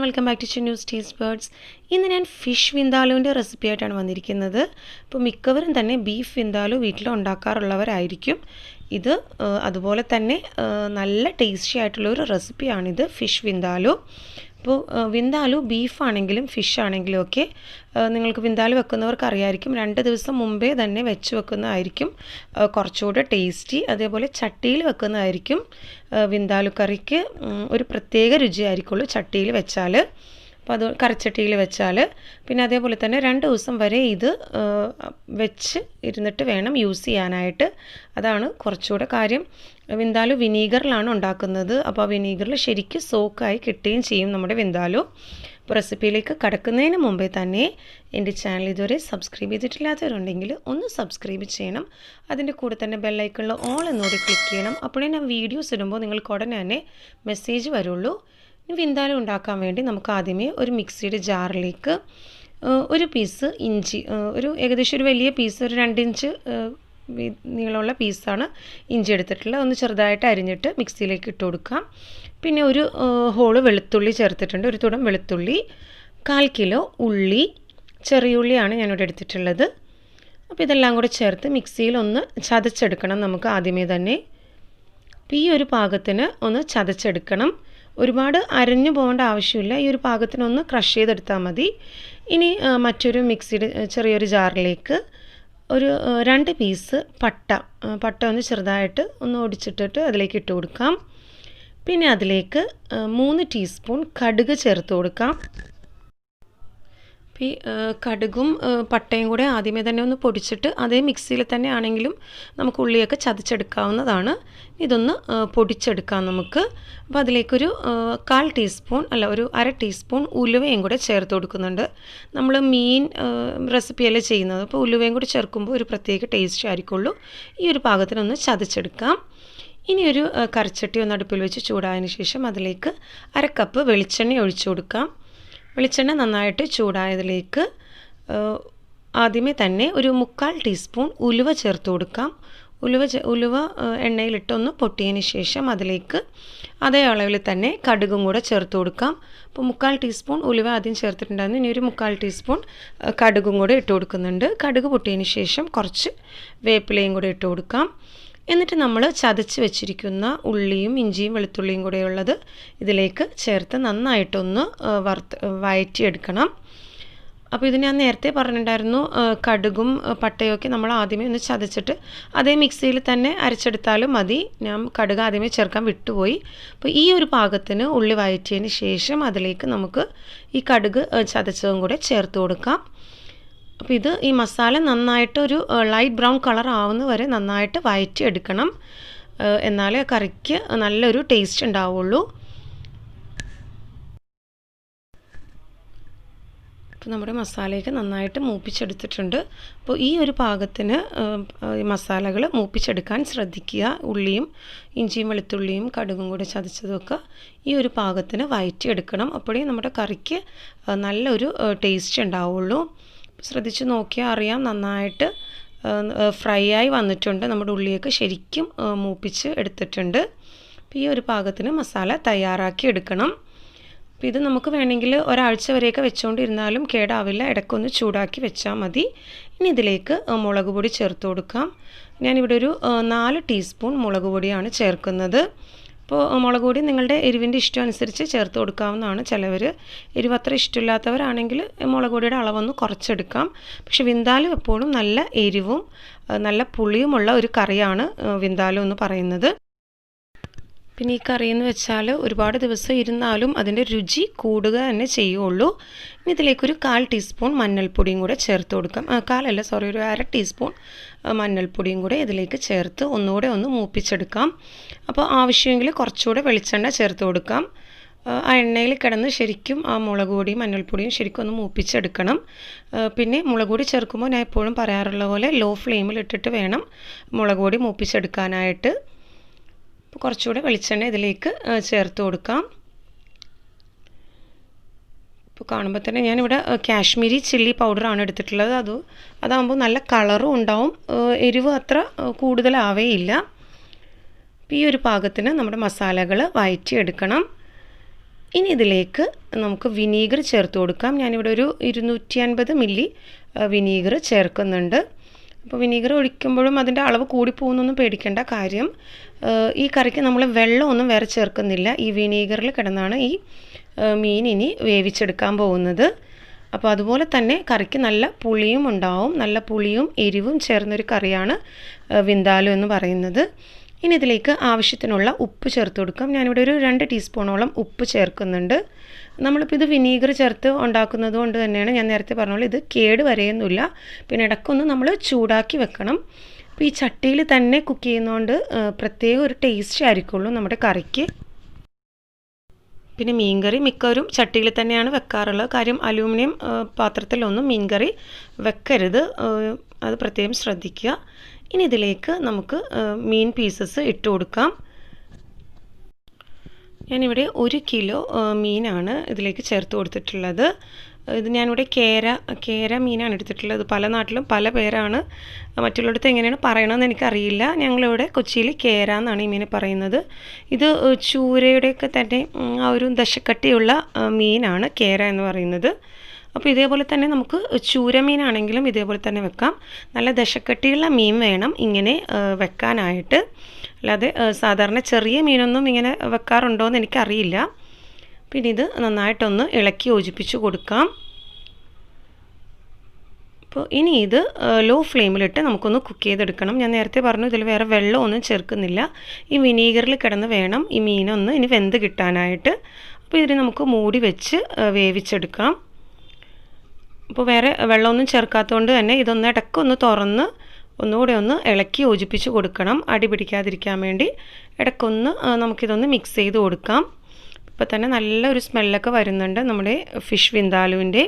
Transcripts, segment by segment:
welcome back to Chinnus Taste Buds. ഇന്ന് ഞാൻ fish വിന്താലുവിൻ്റെ recipe ആയിട്ടാണ് വന്നിരിക്കുന്നത്. അപ്പോൾ മിക്കവരും തന്നെ ബീഫ് വിന്താലു വീട്ടിൽ ഉണ്ടാക്കാറുള്ളവരായിരിക്കും. ഇത് അതുപോലെ തന്നെ നല്ല ടേസ്റ്റി ആയിട്ടുള്ളൊരു റെസിപ്പിയാണിത് ഫിഷ് വിന്താലു. അപ്പോൾ വിന്താലു ബീഫാണെങ്കിലും ഫിഷ് ആണെങ്കിലും ഒക്കെ നിങ്ങൾക്ക് വിന്താലു വെക്കുന്നവർക്ക് അറിയായിരിക്കും 2 ദിവസം മുമ്പേ തന്നെ വെച്ച് വെക്കുന്നതായിരിക്കും കുറച്ചുകൂടെ ടേസ്റ്റി. അതേപോലെ ചട്ടിയിൽ വെക്കുന്നതായിരിക്കും വിന്താലു കറിക്ക് ഒരു പ്രത്യേക രുചിയായിരിക്കുള്ളൂ ചട്ടിയിൽ വെച്ചാൽ. അപ്പോൾ അത് കറിച്ചട്ടിയിൽ വെച്ചാൽ പിന്നെ അതേപോലെ തന്നെ 2 ദിവസം വരെ ഇത് വെച്ച് ഇരുന്നിട്ട് വേണം യൂസ് ചെയ്യാനായിട്ട്. അതാണ് കുറച്ചുകൂടെ കാര്യം. വിന്താലു വിനീഗറിലാണ് ഉണ്ടാക്കുന്നത്. അപ്പോൾ ആ വിനീഗറിൽ ശരിക്കും സോക്കായി കിട്ടുകയും ചെയ്യും നമ്മുടെ വിന്താലു. അപ്പോൾ റെസിപ്പിയിലേക്ക് കടക്കുന്നതിന് മുമ്പേ തന്നെ എൻ്റെ ചാനൽ ഇതുവരെ സബ്സ്ക്രൈബ് ചെയ്തിട്ടില്ലാത്തവരുണ്ടെങ്കിൽ ഒന്ന് സബ്സ്ക്രൈബ് ചെയ്യണം. അതിൻ്റെ കൂടെ തന്നെ ബെല്ലൈക്കണിൽ ഓൾ എന്നോട് ക്ലിക്ക് ചെയ്യണം. അപ്പോഴേ ഞാൻ വീഡിയോസ് ഇടുമ്പോൾ നിങ്ങൾക്ക് ഉടനെ തന്നെ മെസ്സേജ് വരുള്ളൂ. വിന്താലു ഉണ്ടാക്കാൻ വേണ്ടി നമുക്ക് ആദ്യമേ ഒരു മിക്സിയുടെ ജാറിലേക്ക് ഒരു പീസ് ഇഞ്ചി, ഒരു ഏകദേശം ഒരു വലിയ പീസ്, ഒരു 2 ഇഞ്ച് നീളമുള്ള പീസാണ് ഇഞ്ചി എടുത്തിട്ടുള്ളത്. ഒന്ന് ചെറുതായിട്ട് അരിഞ്ഞിട്ട് മിക്സിയിലേക്ക് ഇട്ട് കൊടുക്കാം. പിന്നെ ഒരു ഹോള് വെളുത്തുള്ളി ചേർത്തിട്ടുണ്ട്, ഒരു തുടം വെളുത്തുള്ളി, 1/4 കിലോ ഉള്ളി, ചെറിയ ഉള്ളിയാണ് ഞാനിവിടെ എടുത്തിട്ടുള്ളത്. അപ്പോൾ ഇതെല്ലാം കൂടെ ചേർത്ത് മിക്സിയിൽ ഒന്ന് ചതച്ചെടുക്കണം നമുക്ക് ആദ്യമേ തന്നെ. അപ്പോൾ ഈ ഒരു പാകത്തിന് ഒന്ന് ചതച്ചെടുക്കണം. ഒരുപാട് അരഞ്ഞു പോകേണ്ട ആവശ്യമില്ല. ഈ ഒരു പാകത്തിനൊന്ന് ക്രഷ് ചെയ്തെടുത്താൽ മതി. ഇനി മറ്റൊരു മിക്സിയുടെ ചെറിയൊരു ജാറിലേക്ക് ഒരു 2 പീസ് പട്ട ഒന്ന് ചെറുതായിട്ട് ഒന്ന് ഒടിച്ചിട്ടിട്ട് അതിലേക്ക് ഇട്ട് കൊടുക്കാം. പിന്നെ അതിലേക്ക് 3 ടീസ്പൂൺ കടുക് ചേർത്ത് കൊടുക്കാം. ഈ കടുകും പട്ടയും കൂടെ ആദ്യമേ തന്നെ ഒന്ന് പൊടിച്ചിട്ട് അതേ മിക്സിയിൽ തന്നെ ആണെങ്കിലും നമുക്ക് ഉള്ളിയൊക്കെ ചതച്ചെടുക്കാവുന്നതാണ്. ഇതൊന്ന് പൊടിച്ചെടുക്കാം നമുക്ക്. അപ്പോൾ അതിലേക്കൊരു 1/4 ടീസ്പൂൺ അല്ല ഒരു 1/2 ടീസ്പൂൺ ഉലുവയും കൂടെ ചേർത്ത് കൊടുക്കുന്നുണ്ട്. നമ്മൾ മീൻ റെസിപ്പിയല്ലേ ചെയ്യുന്നത്, അപ്പോൾ ഉലുവയും കൂടി ചേർക്കുമ്പോൾ ഒരു പ്രത്യേക ടേസ്റ്റ് ആയിരിക്കുള്ളൂ. ഈ ഒരു പാകത്തിനൊന്ന് ചതച്ചെടുക്കാം. ഇനി ഒരു കറിച്ചട്ടി ഒന്ന് അടുപ്പിൽ വെച്ച് ചൂടായതിന് ശേഷം അതിലേക്ക് 1/2 കപ്പ് വെളിച്ചെണ്ണ ഒഴിച്ചു കൊടുക്കാം. വെളിച്ചെണ്ണ നന്നായിട്ട് ചൂടായതിലേക്ക് ആദ്യമേ തന്നെ ഒരു 3/4 ടീസ്പൂൺ ഉലുവ ചേർത്ത് കൊടുക്കാം. ഉലുവ എണ്ണയിലിട്ടൊന്ന് പൊട്ടിയതിന് ശേഷം അതിലേക്ക് അതേ അളവിൽ തന്നെ കടുകും കൂടെ ചേർത്ത് കൊടുക്കാം. അപ്പോൾ 3/4 ടീസ്പൂൺ ഉലുവ ആദ്യം ചേർത്തിട്ടുണ്ടായിരുന്നു. ഇനി ഒരു 3/4 ടീസ്പൂൺ കടുകും കൂടെ ഇട്ട് കൊടുക്കുന്നുണ്ട്. കടുക് പൊട്ടിയതിന് ശേഷം കുറച്ച് വേപ്പിലയും കൂടെ ഇട്ട് കൊടുക്കാം. എന്നിട്ട് നമ്മൾ ചതച്ച് വെച്ചിരിക്കുന്ന ഉള്ളിയും ഇഞ്ചിയും വെളുത്തുള്ളിയും കൂടെയുള്ളത് ഇതിലേക്ക് ചേർത്ത് നന്നായിട്ടൊന്ന് വഴറ്റിയെടുക്കണം. അപ്പോൾ ഇത് ഞാൻ നേരത്തെ പറഞ്ഞിട്ടുണ്ടായിരുന്നു, കടുകും പട്ടയൊക്കെ നമ്മൾ ആദ്യമേ ഒന്ന് ചതച്ചിട്ട് അതേ മിക്സിയിൽ തന്നെ അരച്ചെടുത്താലും മതി. ഞാൻ കടുക് ആദ്യമേ ചേർക്കാൻ വിട്ടുപോയി. അപ്പോൾ ഈ ഒരു പാകത്തിന് ഉള്ളി വഴറ്റിയതിന് ശേഷം അതിലേക്ക് നമുക്ക് ഈ കടുക് ചതച്ചതും കൂടെ ചേർത്ത് കൊടുക്കാം. അപ്പോൾ ഇത് ഈ മസാല നന്നായിട്ടൊരു ലൈറ്റ് ബ്രൗൺ കളർ ആവുന്ന വരെ നന്നായിട്ട് വഴറ്റിയെടുക്കണം. എന്നാലേ കറിക്ക് നല്ലൊരു ടേസ്റ്റ് ഉണ്ടാവുള്ളൂ. അപ്പോൾ നമ്മുടെ മസാലയൊക്കെ നന്നായിട്ട് മൂപ്പിച്ചെടുത്തിട്ടുണ്ട്. അപ്പോൾ ഈ ഒരു പാകത്തിന് മസാലകൾ മൂപ്പിച്ചെടുക്കാൻ ശ്രദ്ധിക്കുക. ഉള്ളിയും ഇഞ്ചിയും വെളുത്തുള്ളിയും കടുകും കൂടെ ചതച്ചതൊക്കെ ഈ ഒരു പാകത്തിന് വഴറ്റിയെടുക്കണം. അപ്പോഴേ നമ്മുടെ കറിക്ക് നല്ലൊരു ടേസ്റ്റ് ഉണ്ടാവുള്ളൂ. ശ്രദ്ധിച്ച് നോക്കിയാൽ അറിയാം നന്നായിട്ട് ഫ്രൈ ആയി വന്നിട്ടുണ്ട്. നമ്മുടെ ഉള്ളിയൊക്കെ ശരിക്കും മൂപ്പിച്ച് എടുത്തിട്ടുണ്ട്. അപ്പോൾ ഈ ഒരു പാകത്തിന് മസാല തയ്യാറാക്കി എടുക്കണം. അപ്പോൾ ഇത് നമുക്ക് വേണമെങ്കിൽ ഒരാഴ്ച വരെയൊക്കെ വെച്ചുകൊണ്ടിരുന്നാലും കേടാവില്ല. ഇടയ്ക്കൊന്ന് ചൂടാക്കി വെച്ചാൽ മതി. ഇനി ഇതിലേക്ക് മുളക് പൊടി ചേർത്ത് കൊടുക്കാം. ഞാനിവിടെ ഒരു 4 ടീസ്പൂൺ മുളക് പൊടിയാണ് ചേർക്കുന്നത്. അപ്പോൾ മുളക് പൊടി നിങ്ങളുടെ എരിവിൻ്റെ ഇഷ്ടം അനുസരിച്ച് ചേർത്ത് കൊടുക്കാവുന്നതാണ്. ചിലവർ എരിവ് അത്ര ഇഷ്ടമില്ലാത്തവരാണെങ്കിൽ മുളക് പൊടിയുടെ അളവൊന്ന് കുറച്ചെടുക്കാം. പക്ഷെ വിന്താലു എപ്പോഴും നല്ല എരിവും നല്ല പുളിയുമുള്ള ഒരു കറിയാണ് വിന്താലു എന്ന് പറയുന്നത്. പിന്നെ ഈ കറി എന്ന് വെച്ചാൽ ഒരുപാട് ദിവസം ഇരുന്നാലും അതിൻ്റെ രുചി കൂടുക തന്നെ ചെയ്യുള്ളൂ. ഇനി ഇതിലേക്കൊരു 1/4 ടീസ്പൂൺ മഞ്ഞൾപ്പൊടിയും കൂടെ ചേർത്ത് കൊടുക്കാം. ഒരു 1/2 ടീസ്പൂൺ മഞ്ഞൾപ്പൊടിയും കൂടെ ഇതിലേക്ക് ചേർത്ത് ഒന്നുകൂടെ ഒന്ന് മൂപ്പിച്ചെടുക്കാം. അപ്പോൾ ആവശ്യമെങ്കിൽ കുറച്ചുകൂടെ വെളിച്ചെണ്ണ ചേർത്ത് കൊടുക്കാം. ആ എണ്ണയിൽ കിടന്ന് ശരിക്കും ആ മുളക് പൊടിയും മഞ്ഞൾപ്പൊടിയും ശരിക്കും ഒന്ന് മൂപ്പിച്ചെടുക്കണം. പിന്നെ മുളക് പൊടി ചേർക്കുമ്പോൾ ഞാൻ എപ്പോഴും പറയാറുള്ള പോലെ ലോ ഫ്ലെയിമിൽ ഇട്ടിട്ട് വേണം മുളക് പൊടി മൂപ്പിച്ചെടുക്കാനായിട്ട്. കുറച്ചുകൂടെ വെളിച്ചെണ്ണ ഇതിലേക്ക് ചേർത്ത് കൊടുക്കാം. ഇപ്പോൾ കാണുമ്പോൾ തന്നെ ഞാനിവിടെ കാശ്മീരി ചില്ലി പൗഡറാണ് എടുത്തിട്ടുള്ളത്. അതാകുമ്പോൾ നല്ല കളറും ഉണ്ടാവും, എരിവ് അത്ര കൂടുതലാവേയില്ല. ഈ ഒരു പാകത്തിന് നമ്മുടെ മസാലകൾ വഴറ്റിയെടുക്കണം. ഇനി ഇതിലേക്ക് നമുക്ക് വിനീഗർ ചേർത്ത് കൊടുക്കാം. ഞാനിവിടെ ഒരു 250 മില്ലി വിനീഗർ ചേർക്കുന്നുണ്ട്. അപ്പോൾ വിനീഗർ ഒഴിക്കുമ്പോഴും അതിൻ്റെ അളവ് കൂടിപ്പോകുന്നൊന്നും പേടിക്കേണ്ട. കാര്യം ഈ കറിക്ക് നമ്മൾ വെള്ളമൊന്നും വേറെ ചേർക്കുന്നില്ല. ഈ വിനീഗറിൽ കിടന്നാണ് ഈ മീൻ ഇനി വേവിച്ചെടുക്കാൻ പോകുന്നത്. അപ്പോൾ അതുപോലെ തന്നെ കറിക്ക് നല്ല പുളിയും ഉണ്ടാവും. നല്ല പുളിയും എരിവും ചേർന്നൊരു കറിയാണ് വിന്താലു എന്ന് പറയുന്നത്. ഇനി ഇതിലേക്ക് ആവശ്യത്തിനുള്ള ഉപ്പ് ചേർത്ത് കൊടുക്കാം. ഞാനിവിടെ ഒരു 2 ടീസ്പൂണോളം ഉപ്പ് ചേർക്കുന്നുണ്ട്. നമ്മളിപ്പോൾ ഇത് വിനീഗർ ചേർത്ത് ഉണ്ടാക്കുന്നത് കൊണ്ട് തന്നെയാണ് ഞാൻ നേരത്തെ പറഞ്ഞോളൂ ഇത് കേട് വരെയൊന്നുമില്ല. പിന്നെ ഇടയ്ക്കൊന്ന് നമ്മൾ ചൂടാക്കി വെക്കണം. അപ്പോൾ ഈ ചട്ടിയിൽ തന്നെ കുക്ക് ചെയ്യുന്നതുകൊണ്ട് പ്രത്യേക ഒരു ടേസ്റ്റ് ആയിരിക്കുള്ളൂ നമ്മുടെ കറിക്ക്. പിന്നെ മീൻകറി മിക്കവരും ചട്ടിയിൽ തന്നെയാണ് വെക്കാറുള്ളത്. കാര്യം അലൂമിനിയം പാത്രത്തിലൊന്നും മീൻകറി വെക്കരുത്, അത് പ്രത്യേകം ശ്രദ്ധിക്കുക. ഇനി ഇതിലേക്ക് നമുക്ക് മീൻ പീസസ് ഇട്ട് കൊടുക്കാം. ഞാനിവിടെ 1 കിലോ മീനാണ് ഇതിലേക്ക് ചേർത്ത് കൊടുത്തിട്ടുള്ളത്. ഇത് ഞാനിവിടെ കേര മീനാണ് എടുത്തിട്ടുള്ളത്. പല നാട്ടിലും പല പേരാണ്, മറ്റുള്ളിടത്ത് എങ്ങനെയാണ് പറയണമെന്ന് എനിക്കറിയില്ല. ഞങ്ങളിവിടെ കൊച്ചിയിൽ കേര എന്നാണ് ഈ മീനെ പറയുന്നത്. ഇത് ചൂരയുടെയൊക്കെ തന്നെ ആ ഒരു ദശക്കട്ടിയുള്ള മീനാണ് കേര എന്ന് പറയുന്നത്. അപ്പോൾ ഇതേപോലെ തന്നെ നമുക്ക് ചൂര മീനാണെങ്കിലും ഇതേപോലെ തന്നെ വെക്കാം. നല്ല ദശക്കട്ടിയുള്ള മീൻ വേണം ഇങ്ങനെ വെക്കാനായിട്ട്. അല്ലാതെ സാധാരണ ചെറിയ മീനൊന്നും ഇങ്ങനെ വെക്കാറുണ്ടോ എന്ന് എനിക്കറിയില്ല. പിന്നെ ഇത് നന്നായിട്ടൊന്ന് ഇളക്കി യോജിപ്പിച്ച് കൊടുക്കാം. അപ്പോൾ ഇനി ഇത് ലോ ഫ്ലെയിമിലിട്ട് നമുക്കൊന്ന് കുക്ക് ചെയ്തെടുക്കണം. ഞാൻ നേരത്തെ പറഞ്ഞു ഇതിൽ വേറെ വെള്ളമൊന്നും ചേർക്കുന്നില്ല. ഈ വിനീഗറിൽ കിടന്ന് വേണം ഈ മീനൊന്ന് ഇനി വെന്ത് കിട്ടാനായിട്ട്. അപ്പോൾ ഇതിന് നമുക്ക് മൂടി വെച്ച് വേവിച്ചെടുക്കാം. അപ്പോൾ വേറെ വെള്ളമൊന്നും ചേർക്കാത്തതുകൊണ്ട് തന്നെ ഇതൊന്ന് ഇടയ്ക്കൊന്ന് തുറന്ന് ഒന്നുകൂടെ ഒന്ന് ഇളക്കി യോജിപ്പിച്ച് കൊടുക്കണം, അടി പിടിക്കാതിരിക്കാൻ വേണ്ടി. ഇടയ്ക്കൊന്ന് നമുക്കിതൊന്ന് മിക്സ് ചെയ്ത് കൊടുക്കാം. ഇപ്പോൾ തന്നെ നല്ലൊരു സ്മെല്ലൊക്കെ വരുന്നുണ്ട് നമ്മുടെ ഫിഷ് വിന്താലുവിൻ്റെ.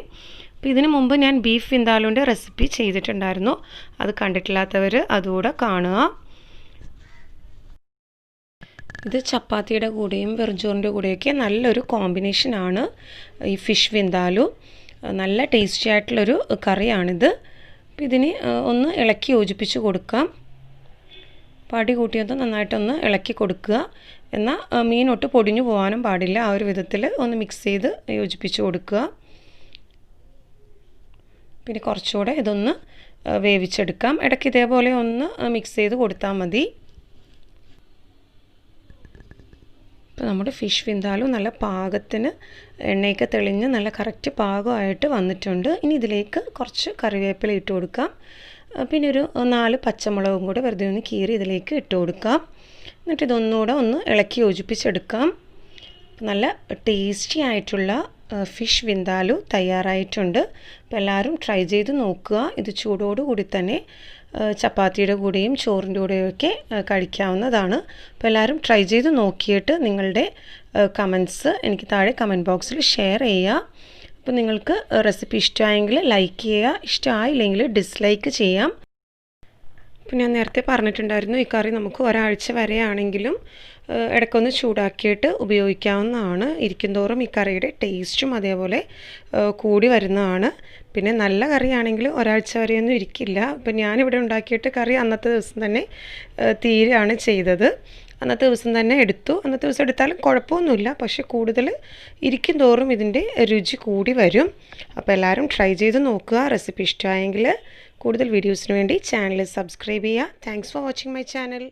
അപ്പോൾ ഇതിന് മുമ്പ് ഞാൻ ബീഫ് വിന്താലുവിൻ്റെ റെസിപ്പി ചെയ്തിട്ടുണ്ടായിരുന്നു. അത് കണ്ടിട്ടില്ലാത്തവർ അതുകൂടെ കാണുക. ഇത് ചപ്പാത്തിയുടെ കൂടെയും വെറുംചോറിൻ്റെ കൂടെയൊക്കെ നല്ലൊരു കോമ്പിനേഷനാണ് ഈ ഫിഷ് വിന്താലു. നല്ല ടേസ്റ്റി ആയിട്ടുള്ളൊരു കറിയാണിത്. അപ്പോൾ ഇതിന് ഒന്ന് ഇളക്കി യോജിപ്പിച്ച് കൊടുക്കാം. പടി കൂട്ടിയൊന്ന് നന്നായിട്ടൊന്ന് ഇളക്കി കൊടുക്കുക. എന്നാൽ മീനൊട്ട് പൊടിഞ്ഞു പോകാനും പാടില്ല. ആ ഒരു വിധത്തിൽ ഒന്ന് മിക്സ് ചെയ്ത് യോജിപ്പിച്ച് കൊടുക്കുക. പിന്നെ കുറച്ചുകൂടെ ഇതൊന്ന് വേവിച്ചെടുക്കാം. ഇടയ്ക്ക് ഇതേപോലെ ഒന്ന് മിക്സ് ചെയ്ത് കൊടുത്താൽ മതി. ഇപ്പോൾ നമ്മുടെ ഫിഷ് വിന്താലു നല്ല പാകത്തിന് എണ്ണയൊക്കെ തെളിഞ്ഞ് നല്ല കറക്റ്റ് പാകമായിട്ട് വന്നിട്ടുണ്ട്. ഇനി ഇതിലേക്ക് കുറച്ച് കറിവേപ്പില ഇട്ട് കൊടുക്കാം. പിന്നെ ഒരു 4 പച്ചമുളകും കൂടെ വെറുതെ ഒന്ന് കീറി ഇതിലേക്ക് ഇട്ട് കൊടുക്കാം. എന്നിട്ട് ഇതൊന്നുകൂടെ ഒന്ന് ഇളക്കി യോജിപ്പിച്ചെടുക്കാം. നല്ല ടേസ്റ്റി ആയിട്ടുള്ള ഫിഷ് വിന്താലു തയ്യാറായിട്ടുണ്ട്. അപ്പോൾ എല്ലാവരും ട്രൈ ചെയ്ത് നോക്കുക. ഇത് ചൂടോടുകൂടി തന്നെ ചപ്പാത്തിയുടെ കൂടെയും ചോറിൻ്റെ കൂടെയൊക്കെ കഴിക്കാവുന്നതാണ്. അപ്പോൾ എല്ലാവരും ട്രൈ ചെയ്ത് നോക്കിയിട്ട് നിങ്ങളുടെ കമൻറ്റ്സ് എനിക്ക് താഴെ കമൻറ്റ് ബോക്സിൽ ഷെയർ ചെയ്യുക. അപ്പോൾ നിങ്ങൾക്ക് റെസിപ്പി ഇഷ്ടമായെങ്കിൽ ലൈക്ക് ചെയ്യുക, ഇഷ്ടമായില്ലെങ്കിൽ ഡിസ്ലൈക്ക് ചെയ്യാം. അപ്പോൾ ഞാൻ നേരത്തെ പറഞ്ഞിട്ടുണ്ടായിരുന്നു ഈ കറി നമുക്ക് ഒരാഴ്ച വരെയാണെങ്കിലും ഇടയ്ക്കൊന്ന് ചൂടാക്കിയിട്ട് ഉപയോഗിക്കാവുന്നതാണ്. ഇരിക്കും തോറും ഈ കറിയുടെ ടേസ്റ്റും അതേപോലെ കൂടി വരുന്നതാണ്. പിന്നെ നല്ല കറിയാണെങ്കിൽ ഒരാഴ്ച വരെയൊന്നും ഇരിക്കില്ല. അപ്പോൾ ഞാനിവിടെ ഉണ്ടാക്കിയിട്ട് കറി അന്നത്തെ ദിവസം തന്നെ തീരുകയാണ് ചെയ്തത്. അന്നത്തെ ദിവസം തന്നെ എടുത്തു. അന്നത്തെ ദിവസം എടുത്താലും കുഴപ്പമൊന്നുമില്ല. പക്ഷേ കൂടുതൽ ഇരിക്കും തോറും ഇതിൻ്റെ രുചി കൂടി വരും. അപ്പോൾ എല്ലാവരും ട്രൈ ചെയ്ത് നോക്കുക. റെസിപ്പി ഇഷ്ടമായെങ്കിൽ കൂടുതൽ വീഡിയോസിന് വേണ്ടി ചാനൽ സബ്സ്ക്രൈബ് ചെയ്യുക. Thanks for watching my channel.